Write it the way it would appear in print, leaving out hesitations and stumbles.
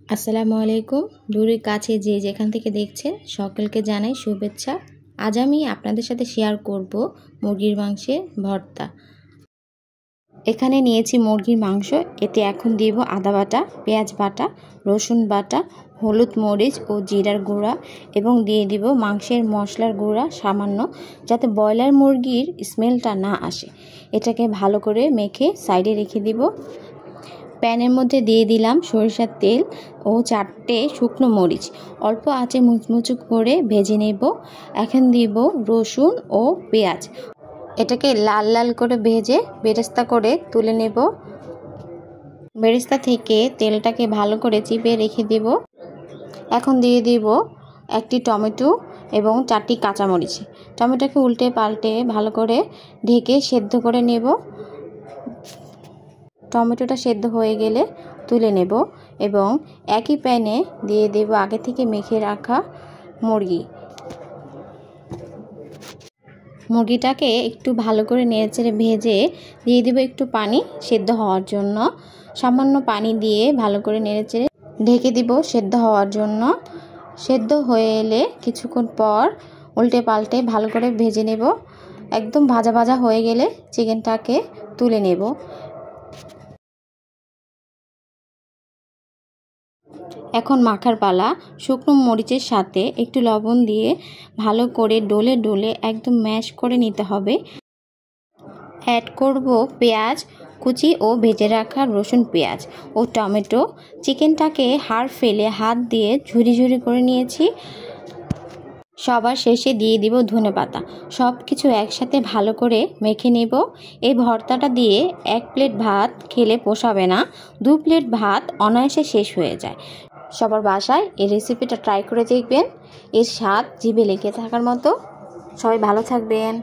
আসসালামু আলাইকুম। দূরের কাছে যে যেখান থেকে দেখছেন সকলকে জানাই শুভেচ্ছা। আজ আমি আপনাদের সাথে শেয়ার করব মুরগির মাংসের ভর্তা। এখানে নিয়েছি মুরগির মাংস, এতে এখন দিব আদা বাটা, পেঁয়াজ বাটা, রসুন বাটা, হলুদ মরিচ ও জিরার গুঁড়া এবং দিয়ে দিব মাংসের মশলার গুঁড়া সামান্য, যাতে ব্রয়লার মুরগির স্মেলটা না আসে। এটাকে ভালো করে মেখে সাইডে রেখে দিব। প্যানের মধ্যে দিয়ে দিলাম সরিষার তেল ও 4টে শুকনো মরিচ, অল্প আঁচে মুচমুচু করে ভেজে নেব। এখন দিব রসুন ও পেঁয়াজ, এটাকে লাল লাল করে ভেজে বেরেস্তা করে তুলে নেব। বেরেস্তা থেকে তেলটাকে ভালো করে চিপে রেখে দেব। এখন দিয়ে দিব একটি টমেটো এবং 4টি কাঁচামরিচ। টমেটোকে উল্টে পাল্টে ভালো করে ঢেকে সেদ্ধ করে নেব। টমেটোটা সেদ্ধ হয়ে গেলে তুলে নেব এবং একই প্যানে দিয়ে দেব আগে থেকে মেখে রাখা মুরগিটাকে একটু ভালো করে নেড়েচেড়ে ভেজে দিয়ে দেব একটু পানি সেদ্ধ হওয়ার জন্য। সামান্য পানি দিয়ে ভালো করে নেড়েচেড়ে ঢেকে দিব সেদ্ধ হওয়ার জন্য। সেদ্ধ হয়ে এলে কিছুক্ষণ পর উল্টে পাল্টে ভালো করে ভেজে নেব। একদম ভাজা ভাজা হয়ে গেলে চিকেনটাকে তুলে নেব। এখন মাখার পালা। শুকনো মরিচের সাথে একটু লবণ দিয়ে ভালো করে ডলে ডলে একদম ম্যাশ করে নিতে হবে। অ্যাড করব পেঁয়াজ কুচি ও ভেজে রাখা রসুন, পেঁয়াজ ও টমেটো। চিকেনটাকে হাড় ফেলে হাত দিয়ে ঝুরি ঝুরি করে নিয়েছি। সবার শেষে দিয়ে দিব ধনেপাতা। সব কিছু একসাথে ভালো করে মেখে নেব। এই ভর্তাটা দিয়ে 1 প্লেট ভাত খেলে পোষাবে না, 2 প্লেট ভাত অনায়াসে শেষ হয়ে যায়। সবার বাসায় এই রেসিপিটা ট্রাই করে দেখবেন, এর স্বাদ জিভে লেগে থাকার মতো। সবাই ভালো থাকবেন।